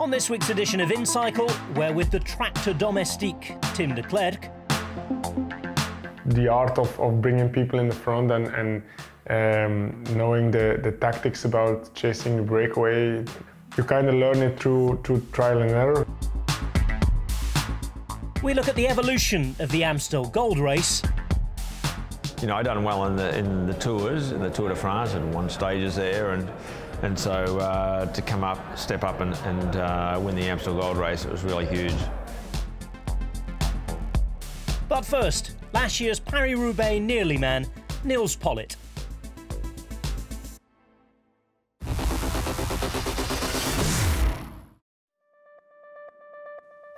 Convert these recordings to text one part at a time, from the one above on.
On this week's edition of inCycle, we're with the tractor domestique, Ft.Tim Declercq. The art of bringing people in the front and knowing the tactics about chasing the breakaway, you kind of learn it through trial and error. We look at the evolution of the Amstel Gold Race. You know, I done well in the tours, in the Tour de France, and won stages there, and so to come up, step up, and win the Amstel Gold Race, it was really huge. But first, last year's Paris-Roubaix nearly man, Nils Politt.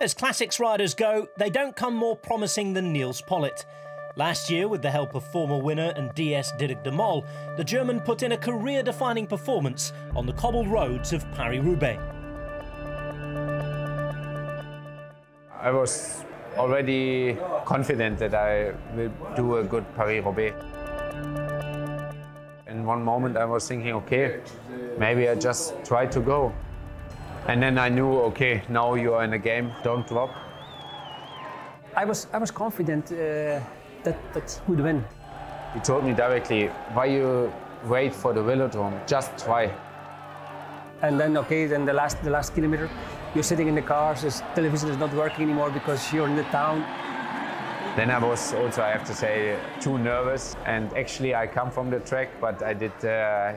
As classics riders go, they don't come more promising than Nils Politt. Last year, with the help of former winner and DS Dirk de Mol, the German put in a career-defining performance on the cobbled roads of Paris-Roubaix. I was already confident that I will do a good Paris-Roubaix. In one moment I was thinking, okay, maybe I just try to go. And then I knew, okay, now you are in the game, don't drop. I was confident that he would win. He told me directly, why you wait for the velodrome, just try. And then, okay, then the last kilometer, you're sitting in the car, so television is not working anymore because you're in the town. Then I was also, I have to say, too nervous. And actually I come from the track, but I did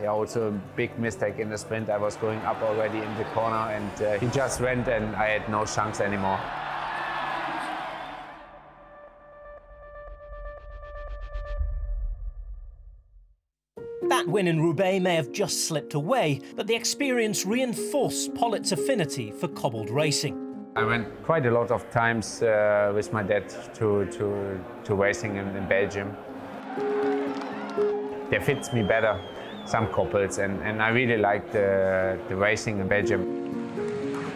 also a big mistake in the sprint. I was going up already in the corner and he just went and I had no chance anymore. That win in Roubaix may have just slipped away, but the experience reinforced Politt's affinity for cobbled racing. I went quite a lot of times with my dad to racing in Belgium. They fits me better, some couples, and I really like the racing in Belgium.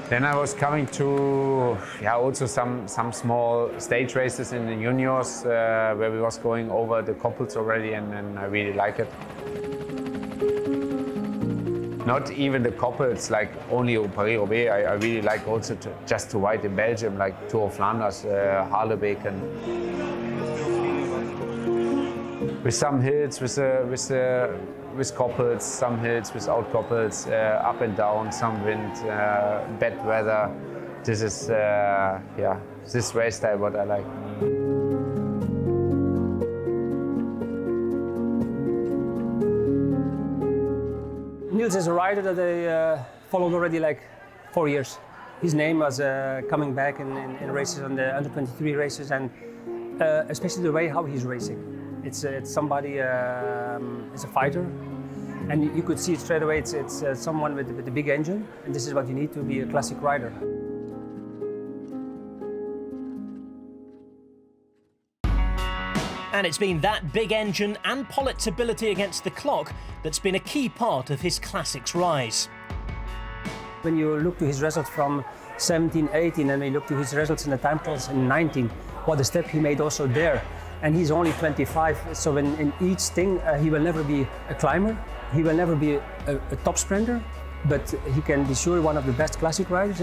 Then I was coming to also some small stage races in the juniors where we was going over the couples already, and I really like it. Not even the couples, like only Paris-Roubaix. I really like also just to ride in Belgium, like Tour of Flanders, Haarlebeke, and with some hills, with couples, some hills without couples, up and down, some wind, bad weather. This is this race style what I like. Nils is a rider that I followed already like 4 years. His name was coming back in races, on the under-23 races, and especially the way how he's racing. It's somebody, it's a fighter, and you could see it straight away. It's someone with a big engine, and this is what you need to be a classic rider. And it's been that big engine and Politt's ability against the clock that's been a key part of his classics rise. When you look to his results from 17, 18, and when you look to his results in the time trials in 19, what a step he made also there. And he's only 25, so in each thing he will never be a climber, he will never be a top sprinter, but he can be sure one of the best classic riders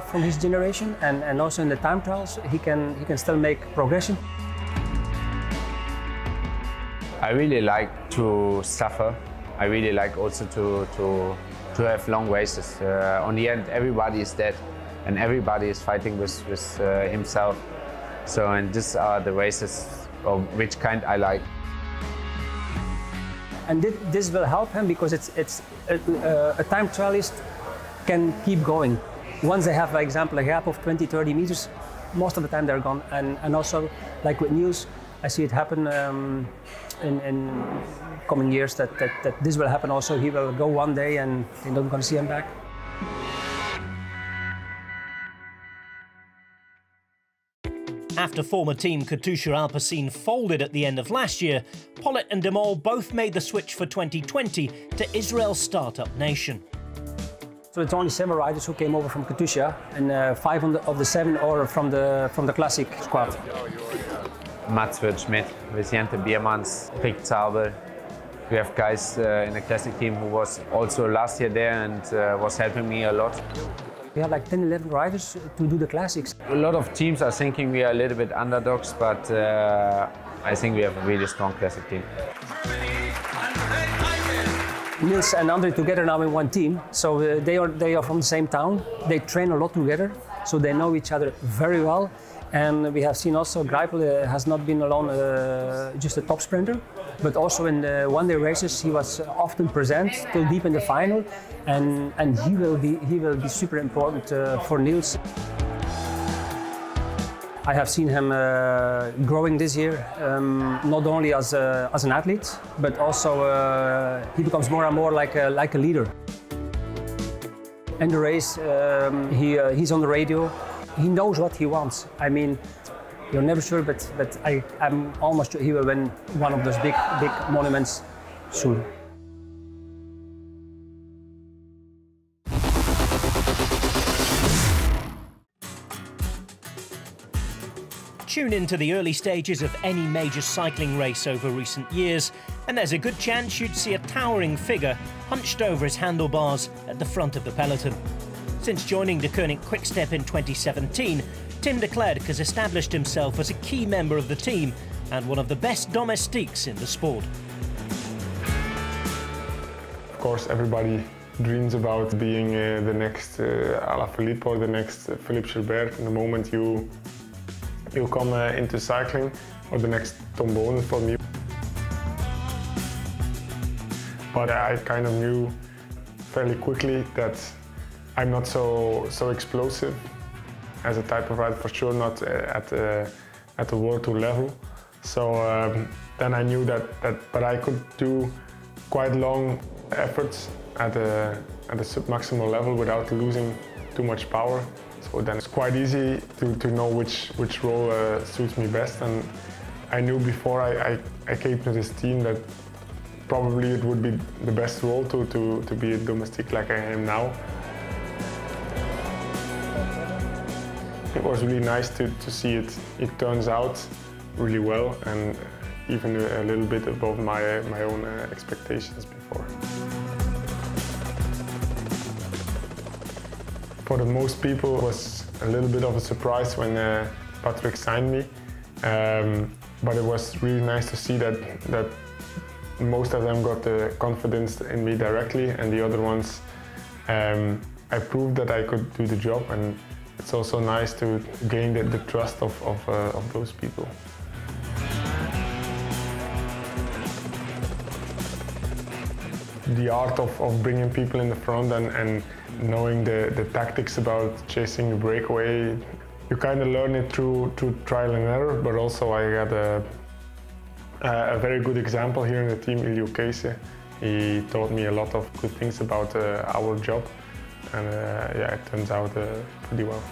from his generation, and also in the time trials he can still make progression. I really like to suffer. I really like also to have long races. On the end, everybody is dead and everybody is fighting with himself. So, and these are the races of which kind I like. And this will help him because a time trialist can keep going. Once they have, for example, a gap of 20-30 meters, most of the time they're gone. And also, like with Nils, I see it happen in coming years that this will happen also. He will go one day and you're not going to see him back. After former team Katusha Alpecin folded at the end of last year, Politt and de Mol both made the switch for 2020 to Israel's startup nation. So it's only 7 riders who came over from Katusha, and 5 of the 7 are from the classic squad. Mats Schmidt, Vicente Biermans, Rick Zabel. We have guys in the classic team who was also last year there and was helping me a lot. We have like 10, 11 riders to do the classics. A lot of teams are thinking we are a little bit underdogs, but I think we have a really strong classic team. Nils and Andre together now in one team, so they are from the same town. They train a lot together, so they know each other very well. And we have seen also Greipel has not been alone just a top sprinter, but also in the one-day races he was often present till deep in the final, and he will be super important for Nils. I have seen him growing this year, not only as an athlete, but also he becomes more and more like a leader. In the race, he's on the radio. He knows what he wants. I mean, you're never sure, but I'm almost sure he will win one of those big monuments soon. Tune into the early stages of any major cycling race over recent years, and there's a good chance you'd see a towering figure hunched over his handlebars at the front of the peloton. Since joining Declercq Quickstep in 2017, Ft.Tim Declercq has established himself as a key member of the team and one of the best domestiques in the sport. Of course, everybody dreams about being the next Alaphilippe or the next Philippe Gilbert. The moment you come into cycling, or the next Tom Bonen for me. But I kind of knew fairly quickly that I'm not so explosive as a type of rider, for sure not at the World Tour level. So then I knew but I could do quite long efforts at a sub-maximal level without losing too much power. So then it's quite easy to know which role suits me best. And I knew before I came to this team that probably it would be the best role to be a domestique like I am now. It was really nice to see it turns out really well, and even a little bit above my own expectations before. For the most people, it was a little bit of a surprise when Patrick signed me, but it was really nice to see that most of them got the confidence in me directly, and the other ones, I proved that I could do the job, and it's also nice to gain the trust of those people. The art of bringing people in the front and knowing the tactics about chasing the breakaway, you kind of learn it through trial and error, but also I got a very good example here in the team, Ilio Keese. He taught me a lot of good things about our job, and yeah, it turns out pretty well.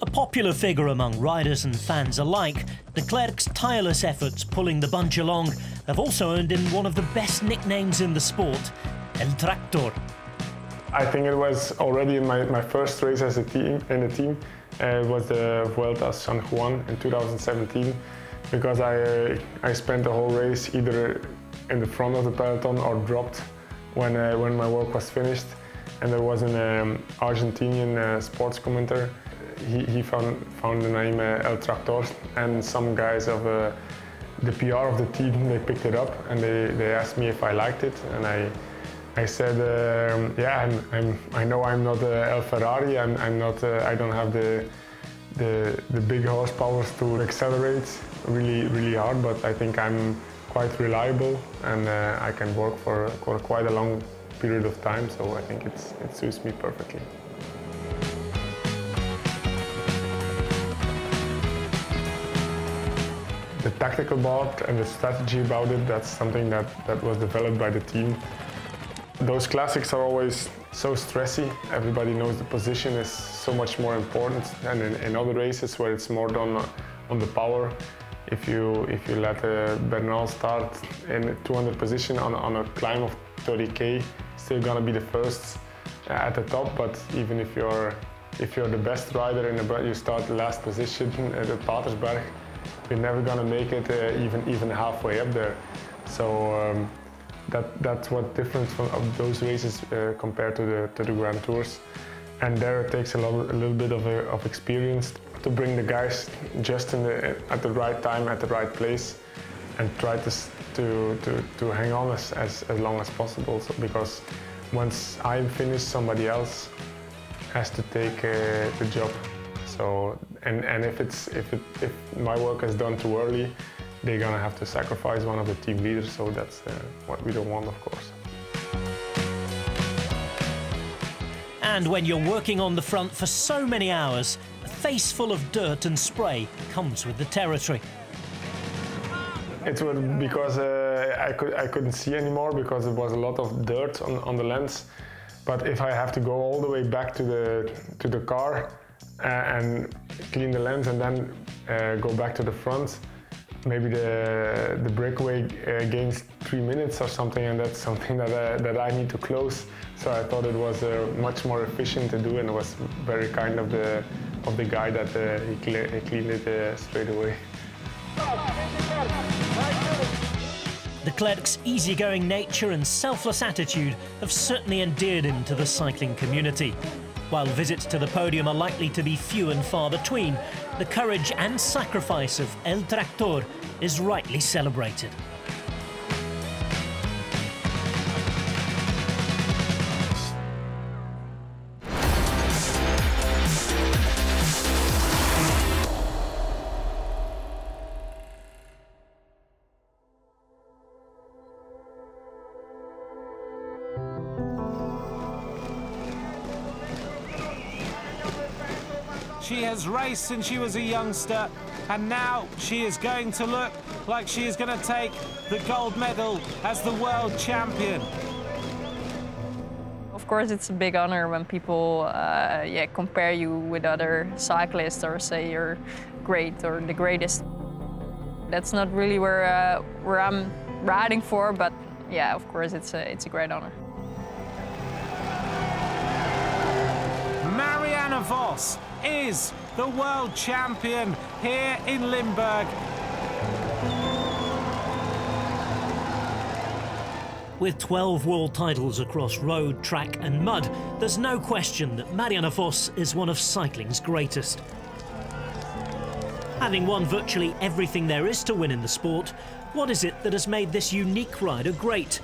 A popular figure among riders and fans alike, Declercq's tireless efforts pulling the bunch along have also earned him one of the best nicknames in the sport, El Tractor. I think it was already in my first race as a team, in the team. It was the Vuelta a San Juan in 2017, because I spent the whole race either in the front of the peloton or dropped when my work was finished. And there was an Argentinian sports commentator. He found the name El Tractor, and some guys of the PR of the team, they picked it up and they asked me if I liked it, and I said, yeah, I know I'm not El Ferrari. I'm not. I don't have the big horsepower to accelerate really hard, but I think I'm quite reliable, and I can work for quite a long period of time. So I think it suits me perfectly. The tactical part and the strategy about it, that's something that was developed by the team. Those classics are always so stressy. Everybody knows the position is so much more important than in other races where it's more done on the power. If you let Bernal start in 200 position on a climb of 30K, still gonna be the first at the top. But even if you're the best rider in the you start the last position at the Paris-Roubaix, you're never gonna make it even halfway up there. So that's what difference of those races compared to the Grand Tours. And there it takes a little bit of experience to bring the guys just at the right time, at the right place, and try to hang on as long as possible. So, because once I'm finished, somebody else has to take the job. So, and if my work is done too early, they're gonna have to sacrifice one of the team leaders. So that's what we don't want, of course. And when you're working on the front for so many hours, a face full of dirt and spray comes with the territory. It was because I couldn't see anymore because there was a lot of dirt on the lens. But if I have to go all the way back to the car and clean the lens and then go back to the front, maybe the breakaway gains 3 minutes or something, and that's something that I need to close. So I thought it was much more efficient to do, and it was very kind of the guy that he cleaned it straight away. Declercq's easygoing nature and selfless attitude have certainly endeared him to the cycling community. While visits to the podium are likely to be few and far between, the courage and sacrifice of El Tractor is rightly celebrated. She has raced since she was a youngster, and now she is going to look like she is going to take the gold medal as the world champion. Of course, it's a big honor when people compare you with other cyclists or say you're great or the greatest. That's not really where I'm riding for, but yeah, of course, it's a great honor. Marianne Vos is the world champion here in Limburg. With 12 world titles across road, track and mud, there's no question that Marianne Vos is one of cycling's greatest. Having won virtually everything there is to win in the sport, what is it that has made this unique rider great?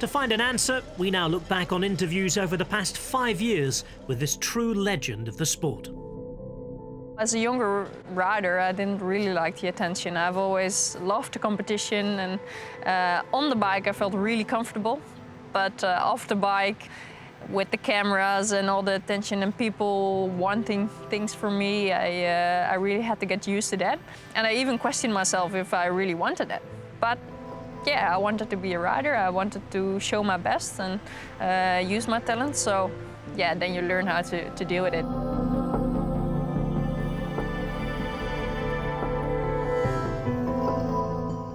To find an answer, we now look back on interviews over the past 5 years with this true legend of the sport. As a younger rider, I didn't really like the attention. I've always loved the competition, and on the bike I felt really comfortable. But off the bike, with the cameras and all the attention and people wanting things from me, I really had to get used to that. And I even questioned myself if I really wanted that. But yeah, I wanted to be a rider. I wanted to show my best and use my talent. So yeah, then you learn how to deal with it.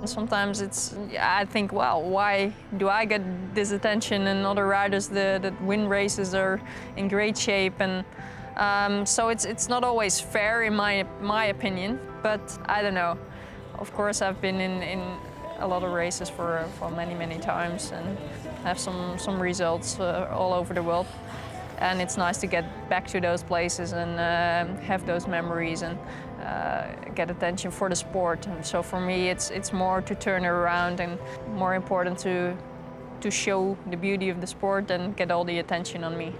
Sometimes I think, well, why do I get this attention and other riders that win races are in great shape? And so it's not always fair in my opinion, but I don't know. Of course, I've been in a lot of races for many times and have some results all over the world. And it's nice to get back to those places and have those memories and get attention for the sport. And so for me, it's more to turn it around and more important to show the beauty of the sport and get all the attention on me.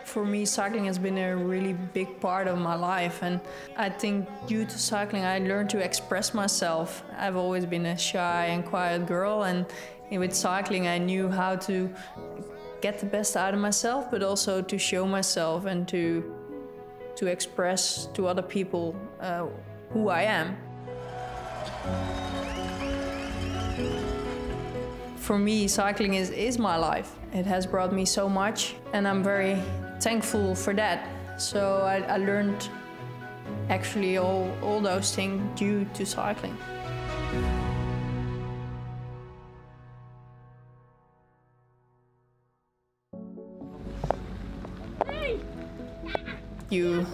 For me, cycling has been a really big part of my life, and I think due to cycling I learned to express myself. I've always been a shy and quiet girl, and with cycling I knew how to get the best out of myself, but also to show myself and to express to other people who I am. For me, cycling is my life. It has brought me so much, and I'm very thankful for that. So I learned actually all those things due to cycling. You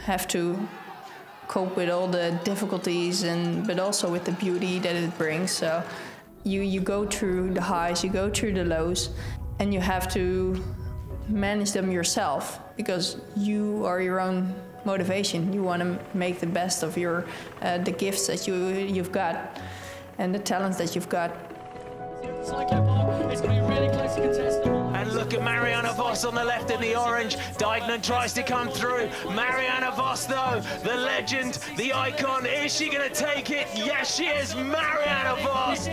have to cope with all the difficulties, but also with the beauty that it brings. So you go through the highs, you go through the lows, and you have to manage them yourself, because you are your own motivation. You want to make the best of the gifts that you've got and the talents that you've got. It's going to be really close to contested. And look at Marianne Vos on the left in the orange. Dijkman tries to come through. Marianne Vos, though, the legend, the icon. Is she going to take it? Yes, she is. Marianne Vos.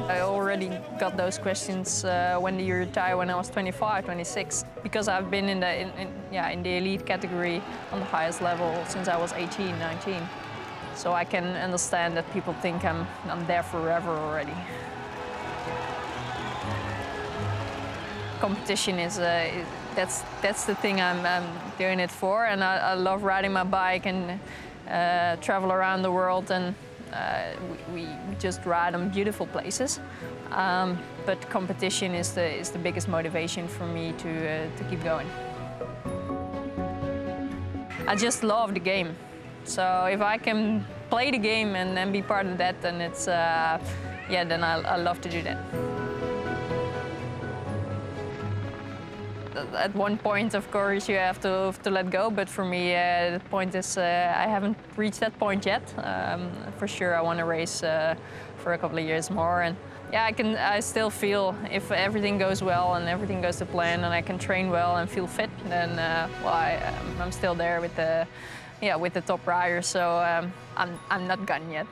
I already got those questions when do you retire, when I was 25, 26, because I've been in the elite category on the highest level since I was 18, 19. So I can understand that people think I'm there forever already. Competition is that's the thing I'm doing it for, and I love riding my bike and travel around the world, and we just ride on beautiful places. But competition is the biggest motivation for me to keep going. I just love the game, so if I can play the game and be part of that, then it's then I love to do that. At one point, of course, you have to let go, but for me, the point is I haven't reached that point yet. For sure, I want to race for a couple of years more, and yeah, I still feel if everything goes well and everything goes to plan, and I can train well and feel fit, then I'm still there with the top riders. So I'm not done yet.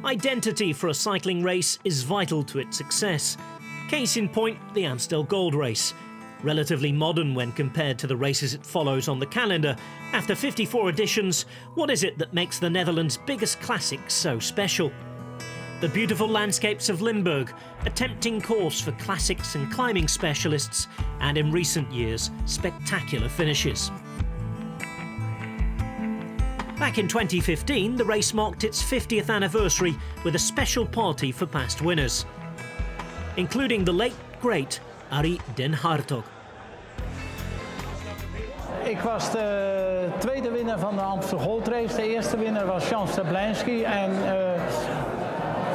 Identity for a cycling race is vital to its success. Case in point, the Amstel Gold Race. Relatively modern when compared to the races it follows on the calendar, after 54 editions, what is it that makes the Netherlands' biggest classic so special? The beautiful landscapes of Limburg, a tempting course for classics and climbing specialists, and in recent years, spectacular finishes. Back in 2015, the race marked its 50th anniversary with a special party for past winners, including the late, great Arie den Hartog. Ik was de tweede winnaar van de Amstel Gold Race. De eerste winnaar was Nils Politt. En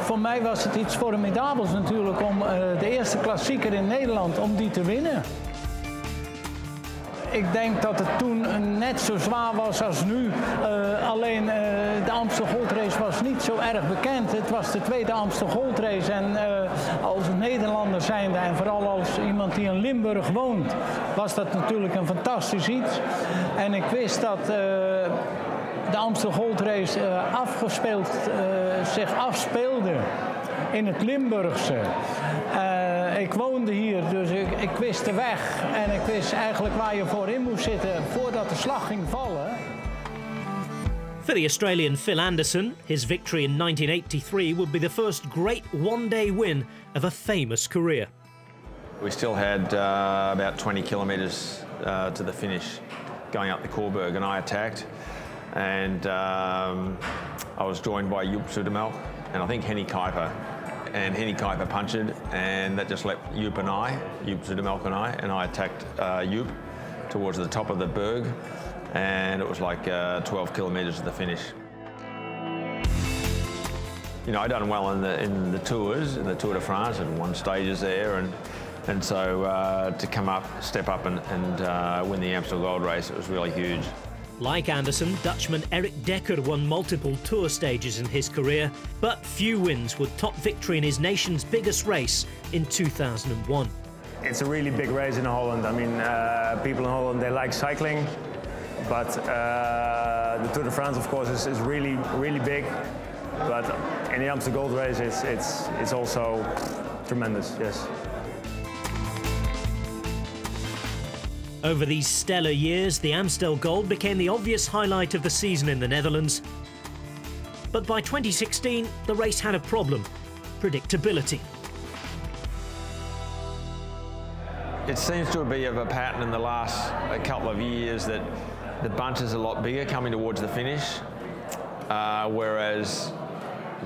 voor mij was het iets formidabels natuurlijk om de eerste klassieker in Nederland, om die te winnen. Ik denk dat het toen net zo zwaar was als nu. Alleen de Amstel Gold Race was niet zo erg bekend. Het was de tweede Amstel Gold Race. En als Nederlander zijnde en vooral als iemand die in Limburg woont, was dat natuurlijk een fantastisch iets. En ik wist dat de Amstel Gold Race zich afspeelde in het Limburgse. Ik woonde hier, dus ik wist de weg en ik wist eigenlijk waar je voor in moest zitten voordat de slag ging vallen. For the Australian Phil Anderson, his victory in 1983 would be the first great one-day win of a famous career. We still had about 20 kilometres to the finish going up the Koorberg, and I attacked, and I was joined by Ft.Tim Declercq and I think Henny Kuiper. And Henny Kuiper punched, and that just left Ft.Tim Declercq and I attacked Joop towards the top of the berg, and it was like 12 kilometres to the finish. You know, I done well in the tours, in the Tour de France, and won stages there, and so to come up, step up, and win the Amstel Gold Race, it was really huge. Like Anderson, Dutchman Erik Dekker won multiple tour stages in his career, but few wins would top victory in his nation's biggest race in 2001. It's a really big race in Holland. I mean, people in Holland, they like cycling, but the Tour de France, of course, is really, really big. But in the Amstel Gold Race, it's also tremendous, yes. Over these stellar years, the Amstel Gold became the obvious highlight of the season in the Netherlands. But by 2016, the race had a problem: predictability. It seems to be of a pattern in the last couple of years that the bunch is a lot bigger coming towards the finish. whereas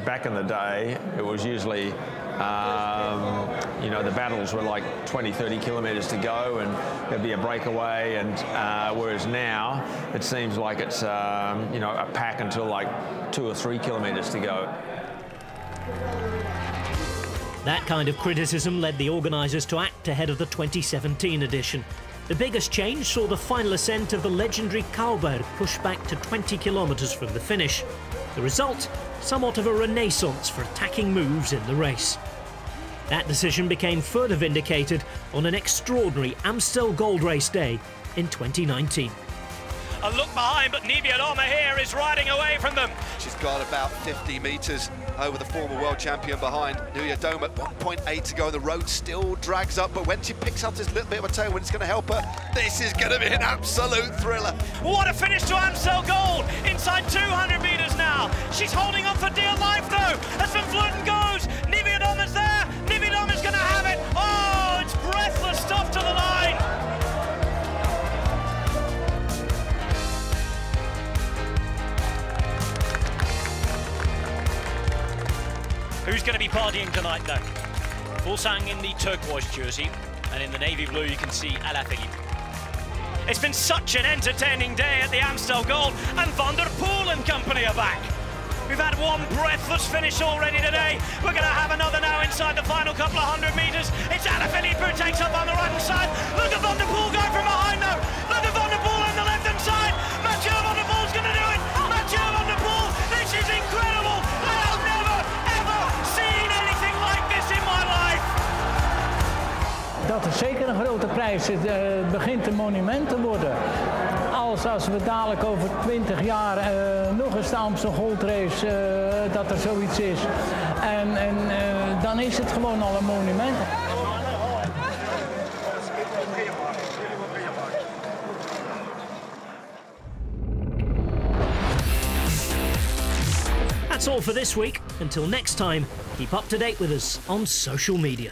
back in the day, it was usually, you know, the battles were like 20, 30 kilometres to go and there'd be a breakaway, and whereas now it seems like it's, you know, a pack until like 2 or 3 kilometres to go. That kind of criticism led the organisers to act ahead of the 2017 edition. The biggest change saw the final ascent of the legendary Kauberg pushed back to 20 kilometres from the finish. The result, somewhat of a renaissance for attacking moves in the race. That decision became further vindicated on an extraordinary Amstel Gold Race day in 2019. A look behind, but Nibia here is riding away from them. She's got about 50 metres over the former world champion behind Nuya Dome at 1.8 to go. The road still drags up, but when she picks up this little bit of a tailwind, it's going to help her. This is going to be an absolute thriller. What a finish to Amstel Gold, inside 200 metres now. She's holding on for dear life though, as Van Vleuten goes. Nibia Dome is there, Nibia Dome is going to have it. Oh, it's breathless stuff to the line. Who's going to be partying tonight, though? Fulsang in the turquoise jersey, and in the navy blue you can see Alaphilippe. It's been such an entertaining day at the Amstel Gold, and Van der Poel and company are back. We've had one breathless finish already today. We're going to have another now inside the final couple of 100 metres. It's Alaphilippe who takes up on the right-hand side. Look at Van der Poel going from behind, though. Look at Van der Poel on the left-hand side. Mathieu Van der Poel's going to do it. Mathieu Van der Poel, this is incredible. Dat is zeker een grote prijs. Het begint een monument te worden. Als we dadelijk over 20 jaar nog eens de Amstel Gold Race, dat er zoiets is. En dan is het gewoon al een monument. That's all for this week. Until next time, keep up to date with us on social media.